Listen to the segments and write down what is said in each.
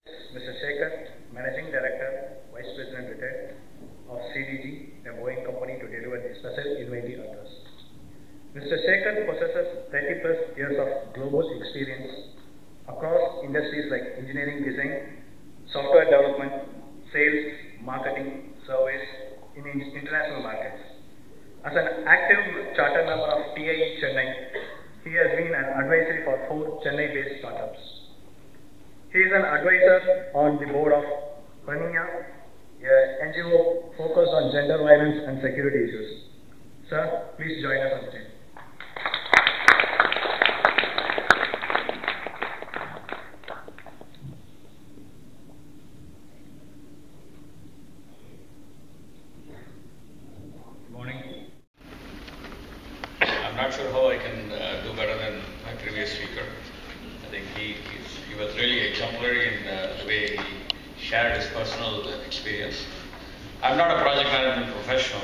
Mr. Shekar, Managing Director, Vice President Retired of CDG, a Boeing company, to deliver the special Invitee address. Mr. Shekar possesses 30 plus years of global experience across industries like engineering design, software development, sales, marketing, service in international markets. As an active charter member of PMI Chennai, he has been an advisory for 4 Chennai-based startups. He is an advisor on the board of Pania, an NGO focused on gender violence and security issues. Sir, please join us on stage. I'm not sure how I can do better than my previous speaker. I think he was really exemplary in the way he shared his personal experience. I'm not a project management professional,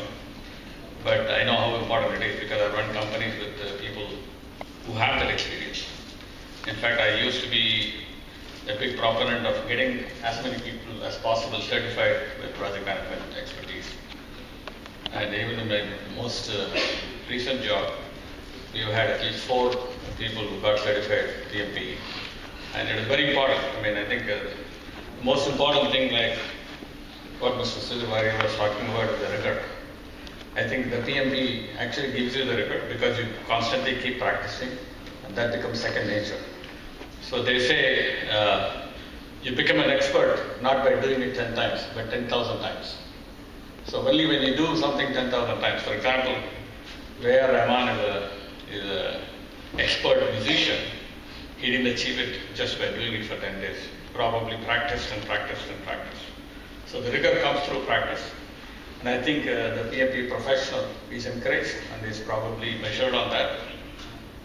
but I know how important it is because I run companies with people who have that experience. In fact, I used to be a big proponent of getting as many people as possible certified with project management expertise. And even in my most recent job, we have had at least 4 people who got certified TNPMCONF15, and it is very important. I mean, I think the most important thing, like what Mr. Siddhavari was talking about, is the rigor. I think the PMP actually gives you the rigor because you constantly keep practicing, and that becomes second nature. So they say you become an expert not by doing it 10 times, but 10,000 times. So only when you do something 10,000 times, for example, where Rahman is an expert musician, he didn't achieve it just by doing it for 10 days. Probably practiced and practiced and practiced. So the rigor comes through practice. And I think the PMP professional is encouraged and is probably measured on that.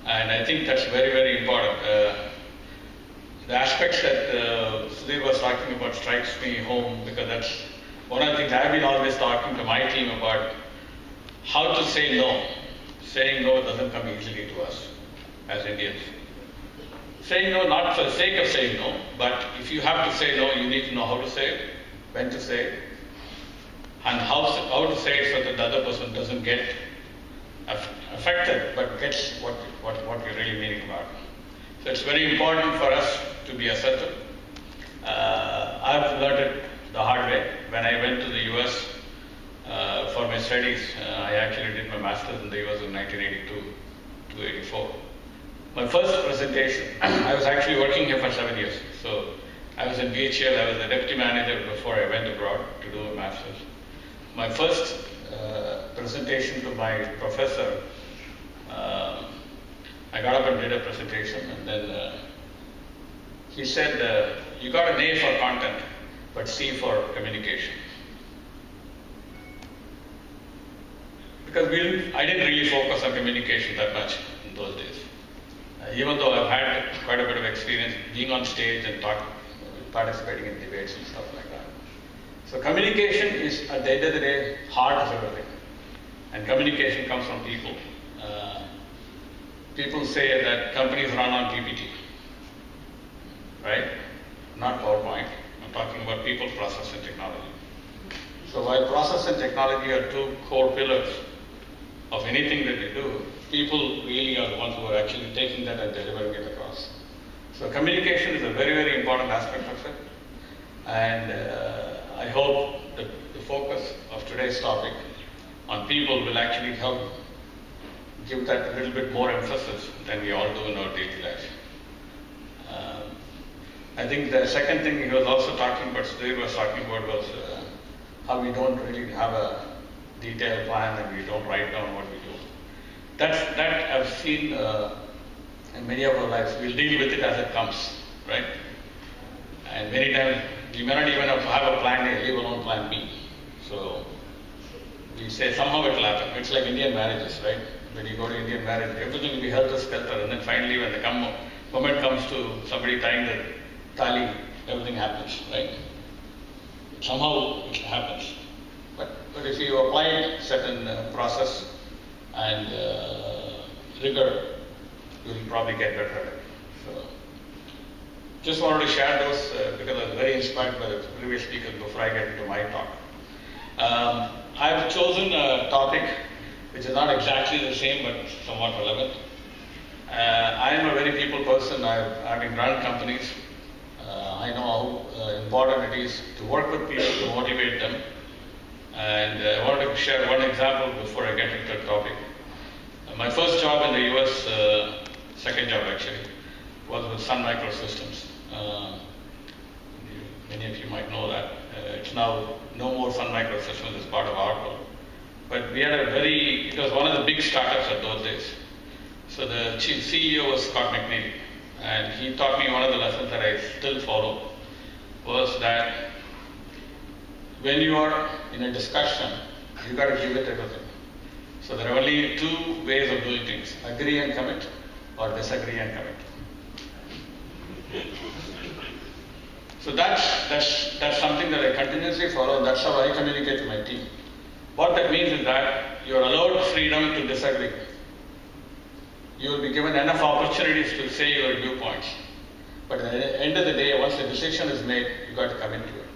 And I think that's very, very important. The aspects that Sudhir was talking about strikes me home, because that's one of the things I've been always talking to my team about, how to say no. Saying no doesn't come easily to us as Indians. Saying no not for the sake of saying no, but if you have to say no, you need to know how to say it, when to say it, and how to say it so that the other person doesn't get affected, but gets what you're really meaning about. So it's very important for us to be assertive. I've learned it the hard way. When I went to the US for my studies, I actually did my master's in the US in 1982 to 84. My first presentation, I was actually working here for 7 years. So I was in BHL, I was the deputy manager before I went abroad to do a master's. My first presentation to my professor, I got up and did a presentation, and then he said, you got an A for content, but C for communication. Because I didn't really focus on communication that much in those days. Even though I've had quite a bit of experience being on stage and participating in debates and stuff like that. So communication is, at the end of the day, heart of everything. And communication comes from people. People say that companies run on PPT, right? Not PowerPoint. I'm talking about people, process, and technology. So while process and technology are 2 core pillars of anything that we do, people really are the ones who are actually taking that and delivering it across. So communication is a very, very important aspect of it. And I hope that the focus of today's topic on people will actually help give that a little bit more emphasis than we all do in our daily life. I think the second thing he was also talking about, Sudhir was talking about, was how we don't really have a detailed plan and we don't write down what we do. That I've seen in many of our lives. We'll deal with it as it comes, right? And many times we may not even have a plan A, leave alone plan B. So we say somehow it will happen. It's like Indian marriages, right? When you go to Indian marriage, everything will be helter-skelter, and then finally when the moment comes to somebody tying the tali, everything happens, right? Somehow it happens. But if you apply certain process and rigor, you will probably get better at it. So just wanted to share those because I was very inspired by the previous speakers before I get into my talk. I've chosen a topic which is not exactly the same but somewhat relevant. I am a very people person. I've been run companies. I know how important it is to work with people, to motivate them. And I wanted to share one example before I get into the topic. My first job in the US, second job actually, was with Sun Microsystems. Many of you might know that. It's now no more Sun Microsystems as part of Oracle. But we had it was one of the big startups at those days. So the chief CEO was Scott McNeely. And he taught me one of the lessons that I still follow was that when you are in a discussion, you got to give it everything. So there are only two ways of doing things: agree and commit, or disagree and commit. So that's something that I continuously follow, and that's how I communicate to my team. What that means is that you are allowed freedom to disagree. You will be given enough opportunities to say your viewpoints. But at the end of the day, once the decision is made, you got to commit to it.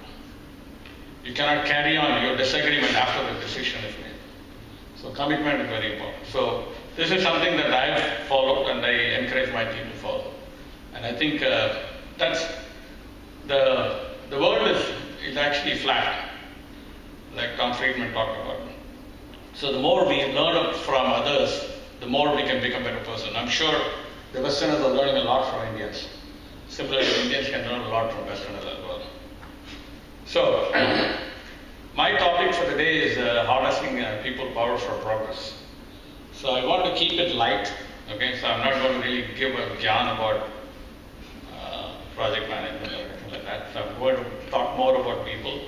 You cannot carry on your disagreement after the decision is made. So commitment is very important. So this is something that I have followed and I encourage my team to follow. And I think that's the world is actually flat, like Tom Friedman talked about. So the more we learn from others, the more we can become a better person. I'm sure the Westerners are learning a lot from Indians. Similarly, Indians can learn a lot from Westerners as well. So, my topic for the day is harnessing people power for progress. So I want to keep it light. Okay, so I'm not going to really give a gyan about project management or anything like that. So I'm going to talk more about people.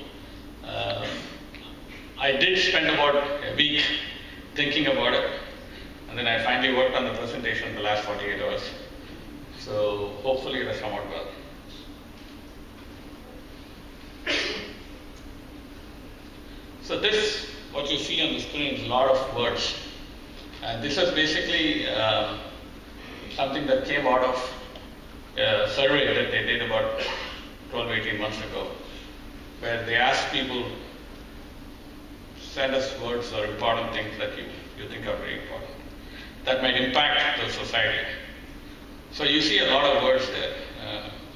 I did spend about a week thinking about it. And then I finally worked on the presentation in the last 48 hours. So hopefully it has come out well. So this, what you see on the screen, is a lot of words. And this is basically something that came out of a survey that they did about 12, 18 months ago, where they asked people, send us words or important things that you think are very important, that might impact the society. So you see a lot of words there: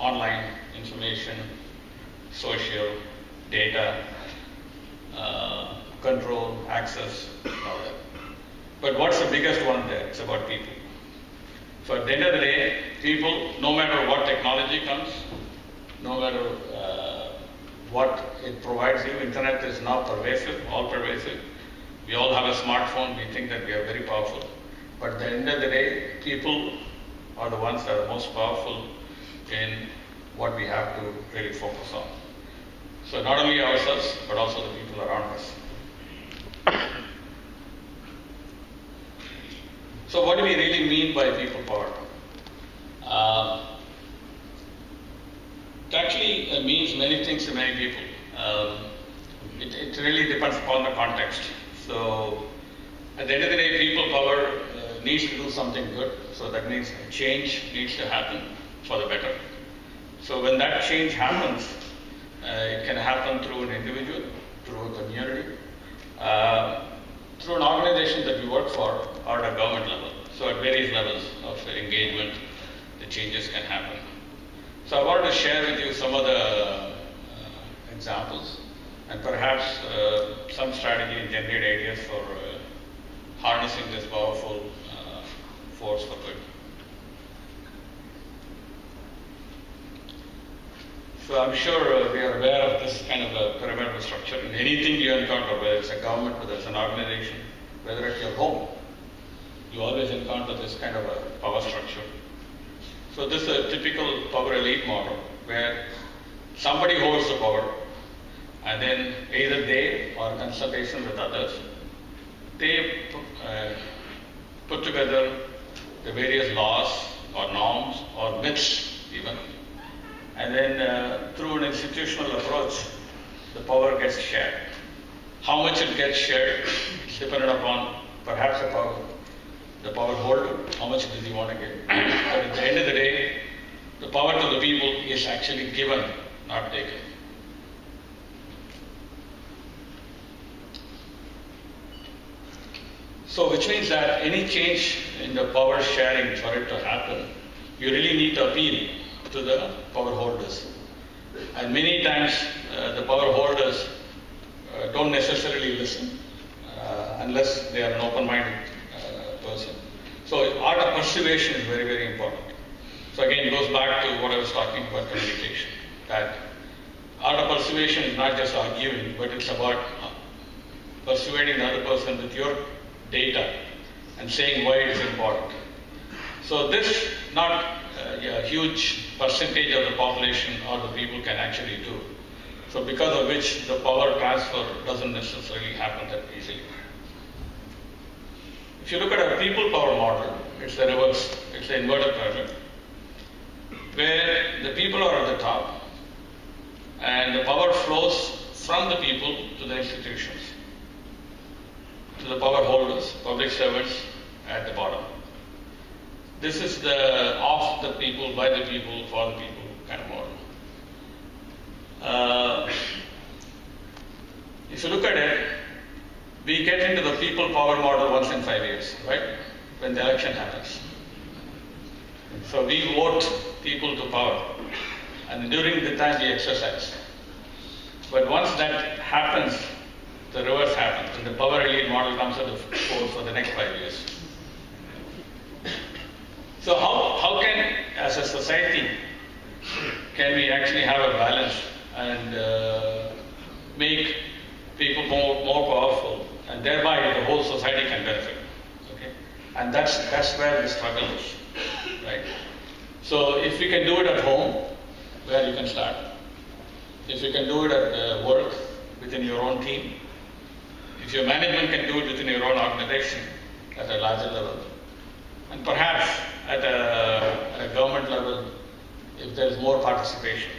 online, information, social, data, control, access, all that. But what's the biggest one there? It's about people. So at the end of the day, people, no matter what technology comes, no matter what it provides you, internet is now pervasive, all pervasive. We all have a smartphone, we think that we are very powerful. But at the end of the day, people are the ones that are most powerful in what we have to really focus on. So not only ourselves, but also the people around us. So what do we really mean by people power? It actually means many things to many people. It really depends upon the context. So at the end of the day, people power needs to do something good. So that means change needs to happen for the better. So when that change happens, it can happen through an individual, through a community, through an organization that we work for, or at a government level. So at various levels of engagement, the changes can happen. So I wanted to share with you some of the examples and perhaps some strategy and generate ideas for harnessing this powerful force for good. So I'm sure we are aware of this kind of a pyramidal structure. In anything you encounter, whether it's a government, whether it's an organization, whether it's your home, you always encounter this kind of a power structure. So this is a typical power elite model where somebody holds the power, and then either they or in consultation with others, they put together the various laws or norms or myths even, and then through an institutional approach, the power gets shared. How much it gets shared is dependent upon perhaps the power holder, how much does he want to give. But at the end of the day, the power to the people is actually given, not taken. So which means that any change in the power sharing for it to happen, you really need to appeal to the power holders. And many times the power holders don't necessarily listen unless they are an open-minded person. So art of persuasion is very, very important. So again, it goes back to what I was talking about, communication. That art of persuasion is not just arguing, but it's about persuading the other person with your data and saying why it is important. So this, not a huge percentage of the population or the people can actually do. So because of which the power transfer doesn't necessarily happen that easily. If you look at a people power model, it's the reverse, it's the inverted pyramid, where the people are at the top and the power flows from the people to the institutions, to the power holders, public servants at the bottom. This is the of the people, by the people, for the people kind of model. If you look at it, we get into the people power model once in 5 years, right? When the election happens. So we vote people to power, and during the time we exercise. But once that happens, the reverse happens, and the power elite model comes into force for the next 5 years. So how can, as a society, can we actually have a balance and make people more powerful, and thereby the whole society can benefit? Okay, and that's where the struggle is, right? So if we can do it at home, where you can start. If you can do it at work within your own team. If your management can do it within your own organization at a larger level, and perhaps at a government level, if there is more participation.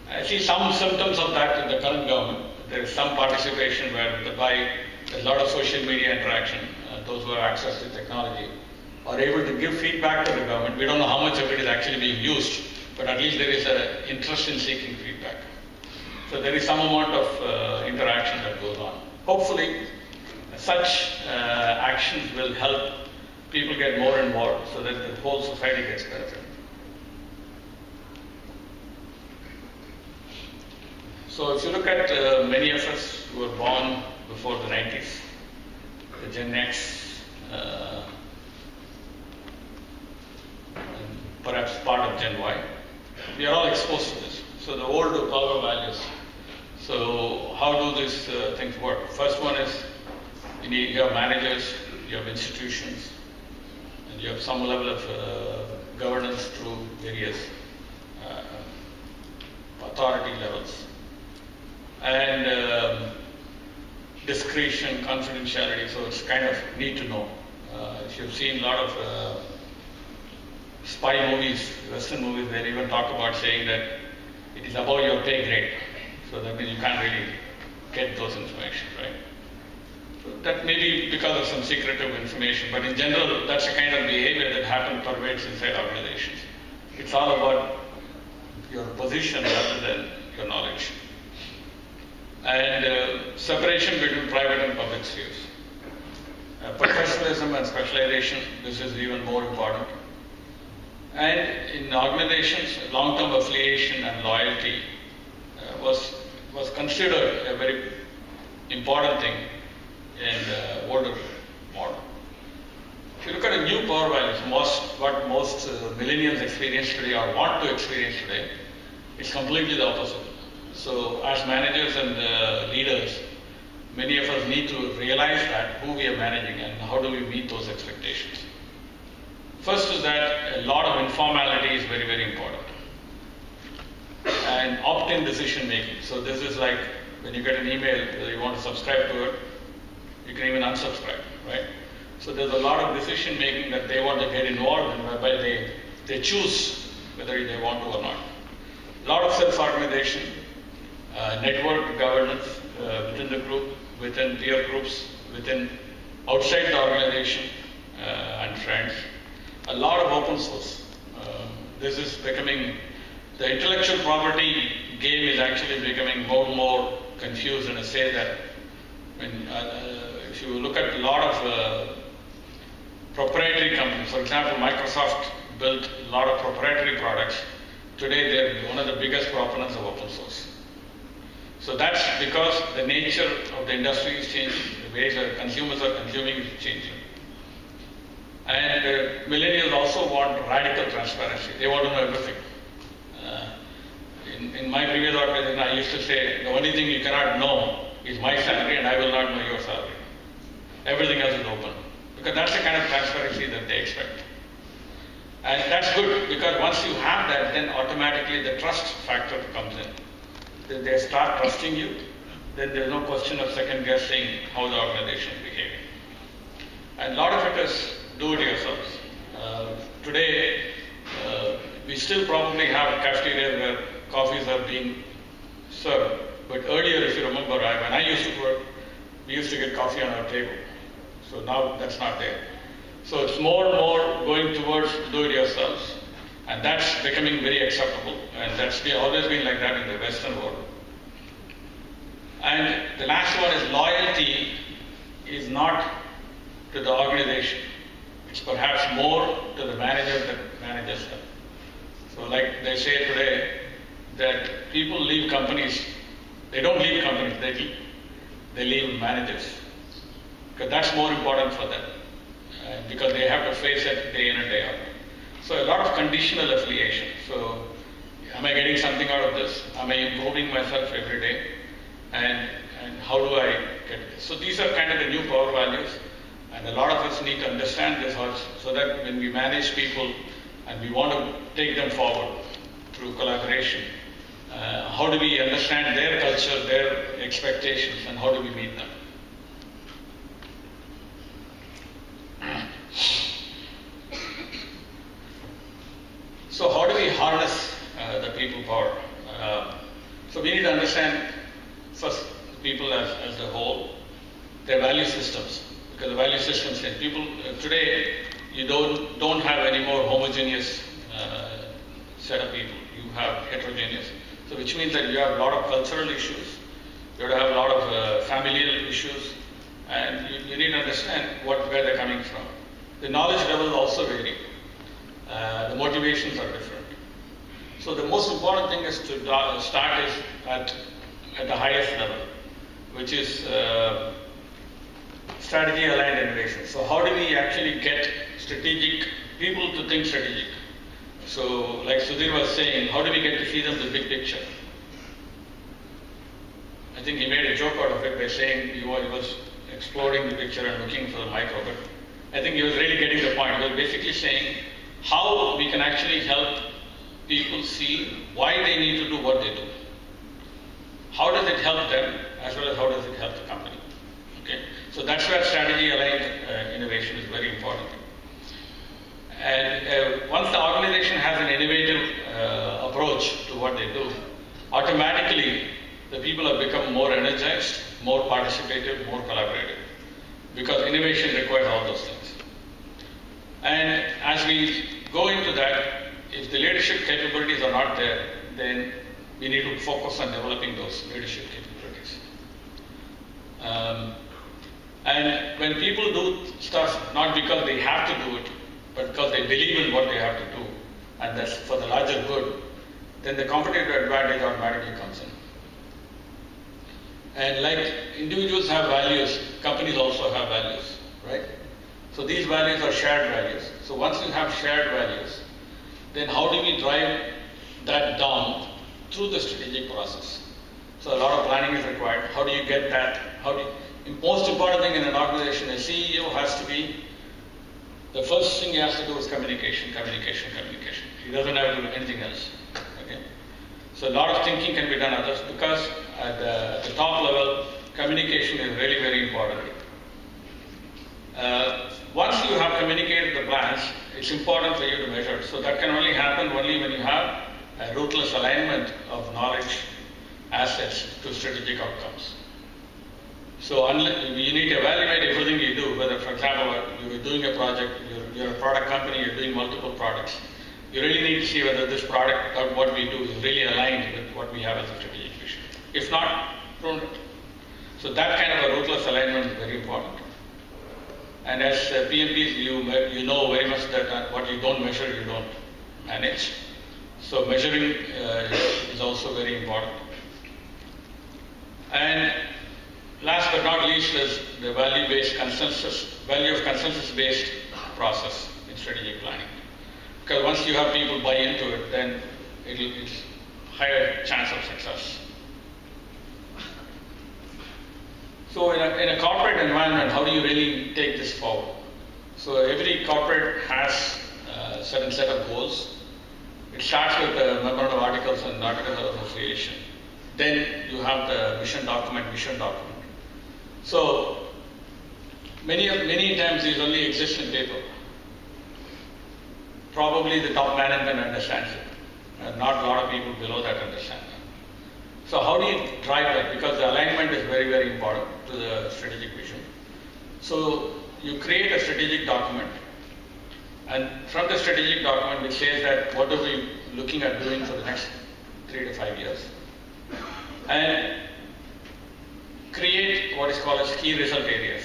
I see some symptoms of that in the current government. There is some participation where there's a lot of social media interaction. Those who have access to technology are able to give feedback to the government. We don't know how much of it is actually being used, but at least there is an interest in seeking feedback. So there is some amount of interaction that goes on. Hopefully, such actions will help people get more involved so that the whole society gets better. So if you look at many of us who were born before the 90s, the Gen X, and perhaps part of Gen Y, we are all exposed to this. So the old power values. So how do these things work? First one is you have managers, you have institutions, and you have some level of governance through various authority levels. And discretion, confidentiality, so it's kind of need to know. If you've seen a lot of spy movies, Western movies, they even talk about saying that it is above your pay grade. So that means you can't really get those information, right? So that may be because of some secretive information, but in general, that's the kind of behavior that pervades inside organizations. It's all about your position rather than your knowledge. And separation between private and public spheres. Professionalism and specialization, this is even more important. And in organizations, long-term affiliation and loyalty was considered a very important thing in the older model. If you look at the new power values, what most millennials experience today or want to experience today, it's completely the opposite. So as managers and leaders, many of us need to realize that who we are managing and how do we meet those expectations. First is that a lot of informality is very, very important. And opt-in decision making. So this is like when you get an email, whether you want to subscribe to it, you can even unsubscribe, right? So there's a lot of decision making that they want to get involved in, whereby they choose whether they want to or not. A lot of self-organization, network governance within the group, within peer groups, outside the organization and friends. A lot of open source. This is becoming the intellectual property game is actually becoming more and more confused, and I say that if you look at a lot of proprietary companies, for example, Microsoft built a lot of proprietary products. Today, they're one of the biggest proponents of open source. So that's because the nature of the industry is changing, the ways that consumers are consuming is changing. And millennials also want radical transparency. They want to know everything. In my previous organization, I used to say, the only thing you cannot know is my salary, and I will not know your salary. Everything else is open. Because that's the kind of transparency that they expect. And that's good, because once you have that, then automatically the trust factor comes in. They start trusting you, then there's no question of second guessing how the organization is behaving. And a lot of it is do it yourselves. Today, we still probably have cafeterias where coffees are being served. But earlier, if you remember, when I used to work, we used to get coffee on our table. So now that's not there. So it's more and more going towards do it yourselves. And that's becoming very acceptable. And that's always been like that in the Western world. And the last one is loyalty is not to the organization. It's perhaps more to the manager that manages them. So like they say today, that people leave companies, they don't leave companies, they leave managers. Because that's more important for them. Because they have to face it day in and day out. So a lot of conditional affiliation. So am I getting something out of this? Am I improving myself every day? And how do I get it? So these are kind of the new power values. And a lot of us need to understand this so that when we manage people and we want to take them forward through collaboration, how do we understand their culture, their expectations, and how do we meet them? So how do we harness the people power? So we need to understand first people as a whole, their value systems. Because the value systems say people today you don't have any more homogeneous set of people. You have heterogeneous. So which means that you have a lot of cultural issues, you have a lot of familial issues, and you need to understand where they're coming from. The knowledge levels also vary. The motivations are different. So the most important thing is to start is at the highest level, which is strategy aligned innovation. So how do we actually get strategic people to think strategic? So like Sudhir was saying, how do we get to see them the big picture? I think he made a joke out of it by saying he was exploring the picture and looking for the micro, but I think he was really getting the point. He was basically saying how we can actually help people see why they need to do what they do. How does it help them as well as how does it help the company? Okay? So that's where strategy aligned innovation is very important. And once the organization has an innovative approach to what they do, automatically the people have become more energized, more participative, more collaborative. Because innovation requires all those things. And as we go into that, if the leadership capabilities are not there, then we need to focus on developing those leadership capabilities. And when people do stuff not because they have to do it, but because they believe in what they have to do, and that's for the larger good, then the competitive advantage automatically comes in. And like individuals have values, companies also have values, right? So these values are shared values. So once you have shared values, then how do we drive that down through the strategic process? So a lot of planning is required. How do you get that? The most important thing in an organization, a CEO has to be, the first thing he has to do is communication. He doesn't have to do anything else. Okay? So a lot of thinking can be done others because at the top level, communication is very, very important. Once you have communicated the plans, it's important for you to measure. So that can only happen only when you have a ruthless alignment of knowledge, assets to strategic outcomes. So you need to evaluate everything you do, whether, for example, you're doing a project, you're a product company, you're doing multiple products. you really need to see whether this product or what we do is really aligned with what we have as a strategic vision. If not, prune it. So that kind of a ruthless alignment is very important. And as PMPs, you know very much that what you don't measure, you don't manage. So measuring is also very important. And last but not least is the value of consensus-based process in strategic planning. Because once you have people buy into it, then it's higher chance of success. So in a corporate environment, how do you really take this forward? So every corporate has a certain set of goals. It starts with the memorandum of articles and articles of association. Then you have the mission document. So many times these only exist in paper. Probably the top management understands it. Not a lot of people below that understand that. So how do you drive that? Because the alignment is very, very important to the strategic vision. So you create a strategic document, and from the strategic document which says that what are we looking at doing for the next 3 to 5 years, and create what is called as key result areas,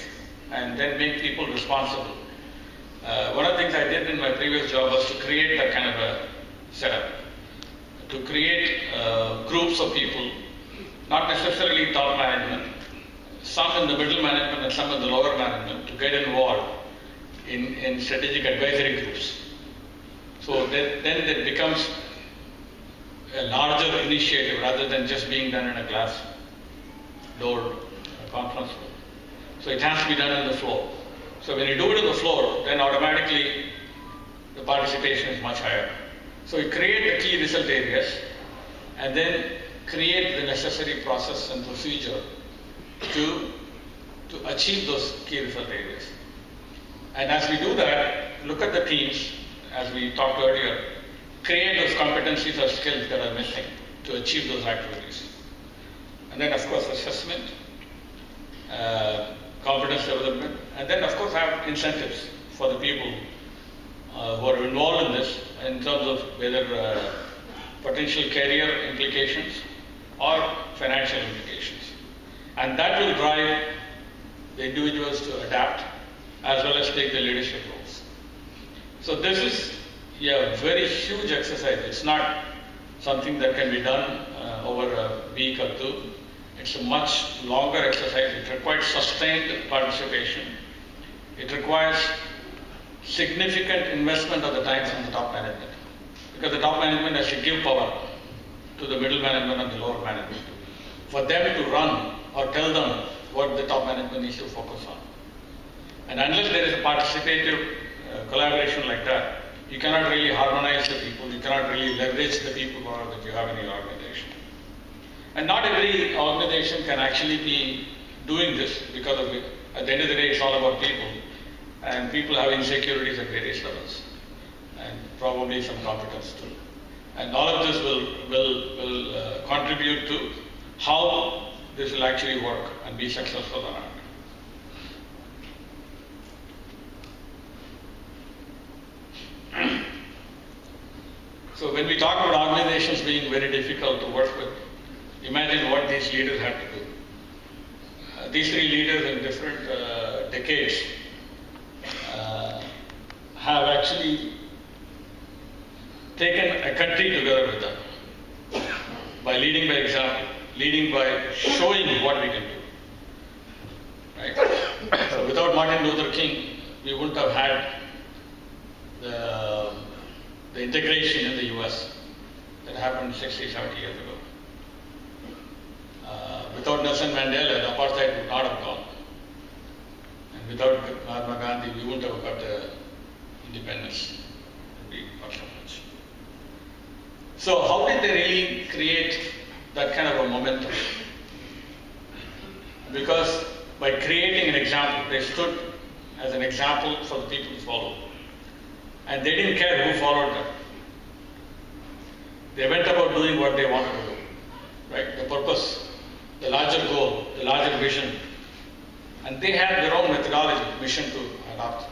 and then make people responsible. One of the things I did in my previous job was to create that kind of a setup, to create groups of people, not necessarily top management, some in the middle management and some in the lower management, to get involved in strategic advisory groups. So then it becomes a larger initiative rather than just being done in a glass door conference room. So it has to be done on the floor. So when you do it on the floor, then automatically the participation is much higher. So you create the key result areas and then create the necessary process and procedure to achieve those key result areas. And as we do that, look at the teams, as we talked earlier, create those competencies or skills that are missing to achieve those activities. And then of course assessment, competence development, and then of course have incentives for the people who are involved in this in terms of whether potential career implications or financial implications. And that will drive the individuals to adapt as well as take the leadership roles. So this is a very huge exercise. It's not something that can be done over a week or two. It's a much longer exercise. It requires sustained participation. It requires significant investment of the time from the top management. Because the top management has to give power to the middle management and the lower management for them to run or tell them what the top management needs to focus on. And unless there is a participative collaboration like that, you cannot really harmonize the people, you cannot really leverage the people that you have in your organization. And not every organization can actually be doing this because of it. At the end of the day, it's all about people. And people have insecurities at various levels. And probably some competence too. And all of this will contribute to how this will actually work and be successful or not. So when we talk about organizations being very difficult to work with, imagine what these leaders had to do. These three leaders in different decades have actually taken a country together with them by leading by example, leading by showing what we can do. Right? So without Martin Luther King, we wouldn't have had the integration in the US that happened 60, 70 years ago. Without Nelson Mandela, the apartheid would not have gone. And without Mahatma Gandhi, we wouldn't have got the independence that we got so much. So how did they really create that kind of a momentum? Because by creating an example, they stood as an example for the people to follow. And they didn't care who followed them. They went about doing what they wanted to do. Right? The purpose, the larger goal, the larger vision. And they had their own methodology, mission to adopt.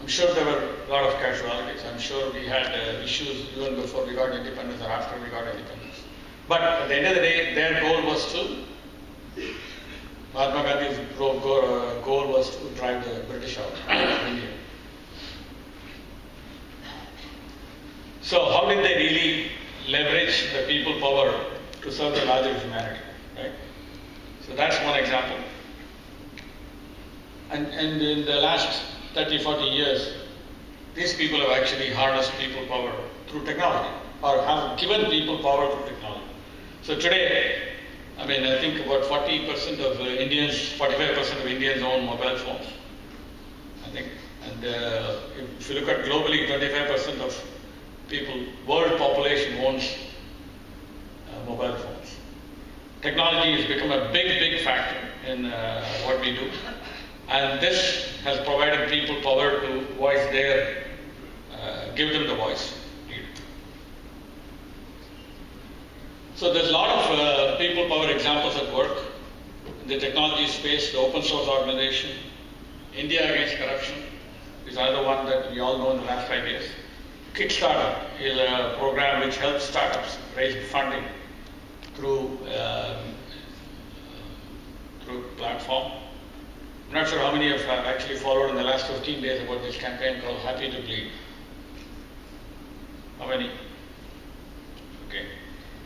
I'm sure there were a lot of casualties. I'm sure we had issues even before we got independence or after we got independence. But at the end of the day, their goal was to, Mahatma Gandhi's goal was to drive the British out of India. So how did they really leverage the people power to serve the larger humanity, right? So that's one example. And in the last 30, 40 years, these people have actually harnessed people power through technology, or have given people power through technology. So today, I mean, I think about 40% of Indians, 45% of Indians own mobile phones, I think. And if you look at globally, 25% of people, world population owns mobile phones. Technology has become a big factor in what we do. And this has provided people power to voice their, give them the voice. So there's a lot of people power examples at work. In the technology space, the open source organization, India Against Corruption is another one that we all know in the last 5 years. Kickstarter is a program which helps startups raise funding through platform. I'm not sure how many have actually followed in the last 15 days about this campaign called Happy to Bleed. How many? Okay.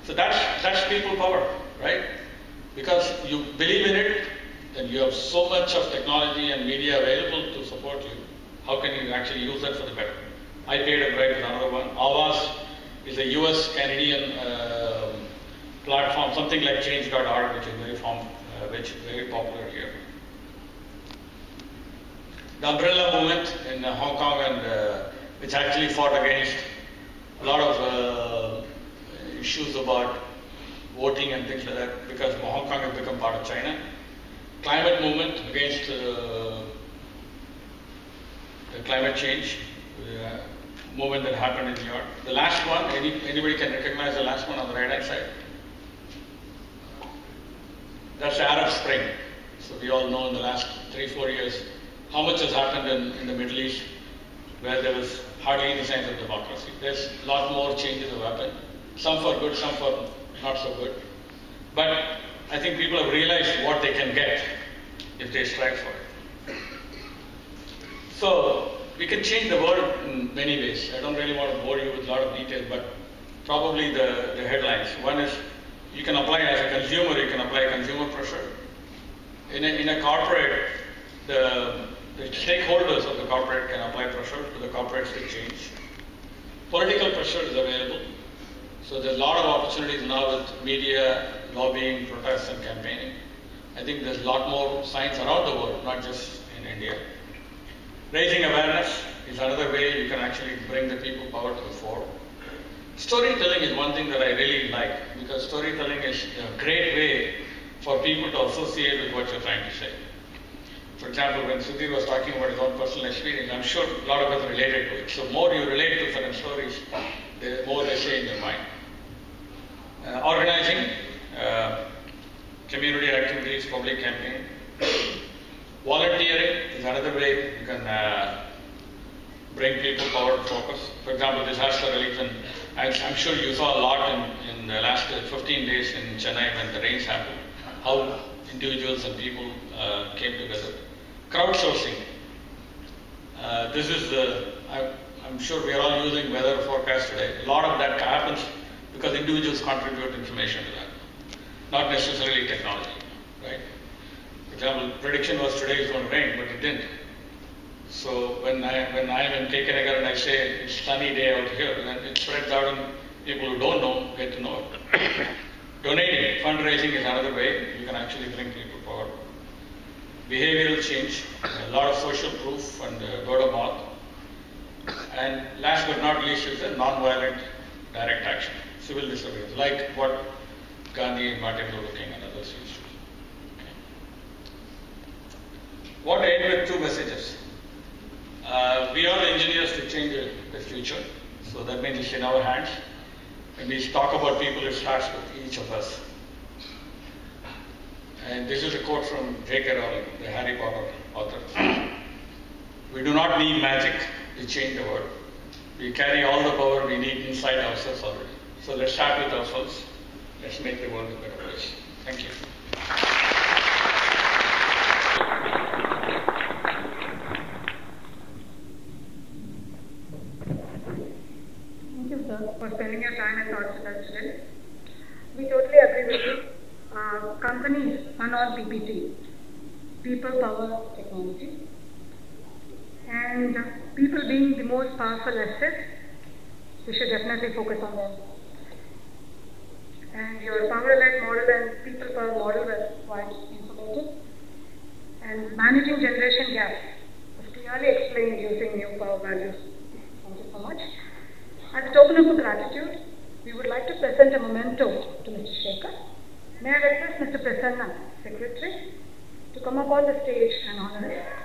So that's people power, right? Because you believe in it, then you have so much of technology and media available to support you. How can you actually use that for the better? I paid a bribe with another one. Avas is a US-Canadian platform, something like change.org, which is very popular here. The umbrella movement in Hong Kong, and which actually fought against a lot of issues about voting and things like that, because Hong Kong has become part of China. Climate movement against the climate change movement that happened in New York. The last one, anybody can recognize the last one on the right hand side? That's the Arab Spring. So we all know in the last 3-4 years how much has happened in the Middle East, where there was hardly any signs of democracy. There's a lot more changes have happened, some for good, some for not so good. But I think people have realized what they can get if they strive for it. So we can change the world in many ways. I don't really want to bore you with a lot of detail, but probably the headlines. One is, you can apply as a consumer, you can apply consumer pressure. In a corporate, the stakeholders of the corporate can apply pressure to the corporates to change. Political pressure is available. So there's a lot of opportunities now with media, lobbying, protests, and campaigning. I think there's a lot more signs around the world, not just in India. Raising awareness is another way you can actually bring the people power to the fore. Storytelling is one thing that I really like, because storytelling is a great way for people to associate with what you're trying to say. For example, when Sudhir was talking about his own personal experience, I'm sure a lot of us related to it. So more you relate to certain stories, the more they stay in your mind. Organizing, community activities, public campaign. Volunteering is another way you can bring people power to focus. For example, disaster relief, and I'm sure you saw a lot in the last 15 days in Chennai when the rains happened, how individuals and people came together. Crowdsourcing. This is, I'm sure we are all using weather forecast today. A lot of that happens because individuals contribute information to that, not necessarily technology, right? For example, prediction was today is going to rain, but it didn't. So when I am in Kekanagar and I say it's sunny day out here, then it spreads out and people who don't know get to know it. Donating, fundraising is another way you can actually bring people forward. Behavioral change, a lot of social proof and word of mouth. And last but not least is the non-violent direct action, civil disobedience, like what Gandhi and Martin Luther King and others used to do. Okay. Want to end with two messages. We are the engineers to change the future, so that means it's in our hands. When we talk about people, it starts with each of us. And this is a quote from J.K. Rowling, the Harry Potter author. We do not need magic to change the world. We carry all the power we need inside ourselves already. So let's start with ourselves. Let's make the world a better place. Thank you. Thank you, sir, for spending your time and thoughts with us today. We totally agree with you. Companies are not PPT, people, power, technology. And people being the most powerful asset, we should definitely focus on them. And your power-led model and people power model were quite informative. And managing generation gaps was clearly explained using new power values. Thank you so much. As a token of gratitude, we would like to present a memento to Mr. Shekar. May I request Mr. Prasanna, Secretary, to come up on the stage and honor us.